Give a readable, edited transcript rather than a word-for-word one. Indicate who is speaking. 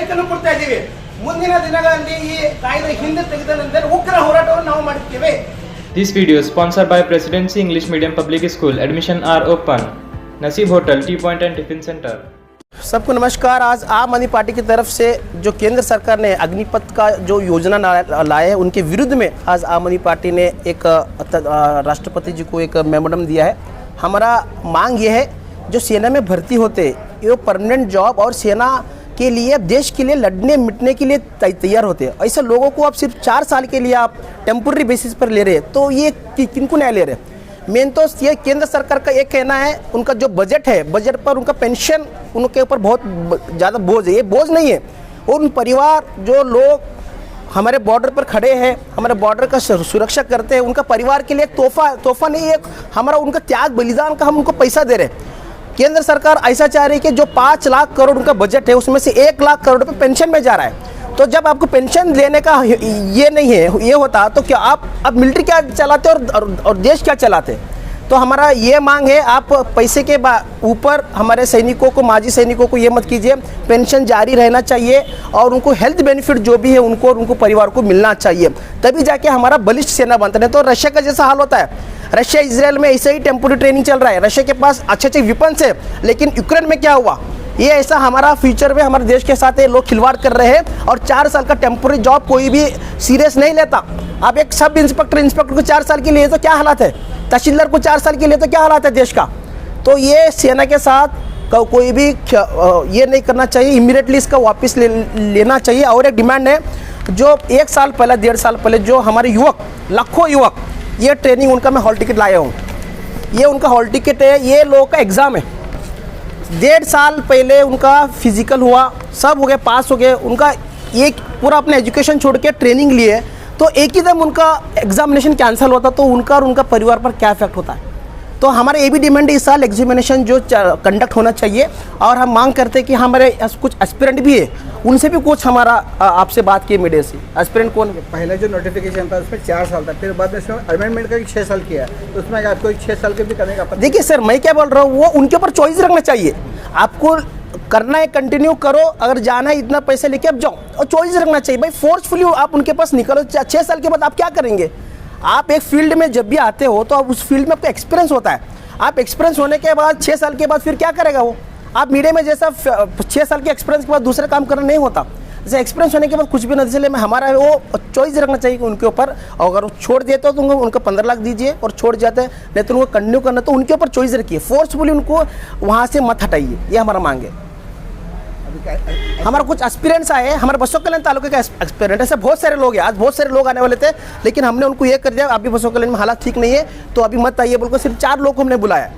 Speaker 1: ಎಚ್ಚರಿಕೆಯನ್ನು ಕೊಡ್ತಾ ಇದ್ದೀವಿ. ಮುಂದಿನ ದಿನಗಳಲ್ಲಿ ಈ ಕಾಯ್ದೆ ಹಿಂದೆ ತೆಗೆದ ನಂತರ ಉಗ್ರ ಹೋರಾಟವನ್ನು ನಾವು ಮಾಡುತ್ತೇವೆ.
Speaker 2: This video is sponsored by Presidency English Medium Public School. Admission are open. Naseeb Hotel, Tea Point and Tiffin Center.
Speaker 1: सबको नमस्कार। आज आम आदमी पार्टी की तरफ से जो केंद्र सरकार ने अग्निपथ का जो योजना लाए है उनके विरुद्ध में आज आम आदमी पार्टी ने एक राष्ट्रपति जी को एक मेमोरेंडम दिया है। हमारा मांग ये है जो सेना में भर्ती होते ये परमानेंट जॉब और सेना के लिए देश के लिए लड़ने मिटने के लिए तैयार होते हैं, ऐसे लोगों को आप सिर्फ 4 साल के लिए आप टेम्पोररी बेसिस पर ले रहे हैं, तो ये किनको न्याय ले रहे हैं? मेन तो ये केंद्र सरकार का एक कहना है, उनका जो बजट है बजट पर उनका पेंशन उनके ऊपर बहुत ज़्यादा बोझ है। ये बोझ नहीं है, उन परिवार जो लोग हमारे बॉर्डर पर खड़े हैं, हमारे बॉर्डर का सुरक्षा करते हैं, उनका परिवार के लिए एक तोहफा नहीं है, हमारा उनका त्याग बलिदान का हम उनको पैसा दे रहे हैं। केंद्र सरकार ऐसा चाह रही है कि जो 5 लाख करोड़ उनका बजट है उसमें से 1 लाख करोड़ रुपये पेंशन में जा रहा है। तो जब आपको पेंशन लेने का ये नहीं है, ये होता तो क्या आप अब मिलिट्री क्या चलाते और देश क्या चलाते? तो हमारा ये मांग है, आप पैसे के ऊपर हमारे सैनिकों को, माजी सैनिकों को ये मत कीजिए, पेंशन जारी रहना चाहिए और उनको हेल्थ बेनिफिट जो भी है उनको और उनको परिवार को मिलना चाहिए, तभी जाके हमारा बलिष्ठ सेना बनता है। तो रशिया का जैसा हाल होता है, रशिया इजराइल में ऐसे ही टेम्पोररी ट्रेनिंग चल रहा है, रशिया के पास अच्छे विपन्स है, लेकिन यूक्रेन में क्या हुआ? ये ऐसा हमारा फ्यूचर में हमारे देश के साथ ये लोग खिलवाड़ कर रहे हैं और 4 साल का टेम्पोररी जॉब कोई भी सीरियस नहीं लेता। आप एक सब इंस्पेक्टर को 4 साल के लिए तो क्या हालत है, तहसीलदार को 4 साल के लिए तो क्या हालत है देश का? तो ये सेना के साथ कोई भी ये नहीं करना चाहिए, इमीडिएटली इसका वापस लेना चाहिए। और एक डिमांड है, जो 1 साल पहले 1.5 साल पहले जो हमारे युवक, लाखों युवक, ये ट्रेनिंग उनका मैं हॉल टिकट लाया हूँ, ये उनका हॉल टिकट है, ये लोगों का एग्ज़ाम है। 1.5 साल पहले उनका फिजिकल हुआ, सब हो गए, पास हो गए, उनका एक पूरा अपना एजुकेशन छोड़ के ट्रेनिंग लिए, तो एक ही दम उनका एग्जामिनेशन कैंसिल होता तो उनका और उनका परिवार पर क्या इफेक्ट होता है? तो हमारे ये भी डिमांड है, इस साल एग्जामिनेशन जो कंडक्ट होना चाहिए और हम मांग करते हैं कि हमारे कुछ एस्पिरेंट भी है, उनसे भी कुछ हमारा आपसे बात की मीडिया से। एस्पिरेंट कौन?
Speaker 3: पहले जो नोटिफिकेशन था उसमें 4 साल था, फिर बाद में अमेंडमेंट का 6 साल किया, तो उसमें आपको 6 साल के भी करने का?
Speaker 1: देखिए सर, मैं क्या बोल रहा हूँ, वो उनके ऊपर चॉइस रखना चाहिए। आपको करना है कंटिन्यू करो, अगर जाना है इतना पैसे लेके अब जाओ, और चॉइस रखना चाहिए भाई। फोर्सफुली आप उनके पास निकलो, 6 साल के बाद आप क्या करेंगे? आप एक फील्ड में जब भी आते हो तो आप उस फील्ड में आपका एक्सपीरियंस होता है, आप एक्सपीरियंस होने के बाद 6 साल के बाद फिर क्या करेगा वो? आप मीडिया में जैसा 6 साल के एक्सपीरियंस के बाद दूसरा काम करना नहीं होता, जैसे एक्सपीरियंस होने के बाद कुछ भी नहीं। इसलिए मैं हमारा वो चॉइस रखना चाहिए उनके ऊपर, और अगर वो छोड़ देते हो तो उनको 15 लाख दीजिए और छोड़ जाते हैं, नहीं तो उनको कंटिन्यू करना, तो उनके ऊपर चॉइस रखिए, फोर्सफुली उनको वहाँ से मत हटाइए, ये हमारा मांग है। हमारा कुछ एक्सपीरियंस आए, हमारे बसों कल्याण तालुके का एक्सपीरियंस, ऐसे बहुत सारे लोग हैं, आज बहुत सारे लोग आने वाले थे, लेकिन हमने उनको ये कर दिया, अभी बसों कल्याण में हालात ठीक नहीं है तो अभी मत आइए बोलकर सिर्फ 4 लोग को हमने बुलाया।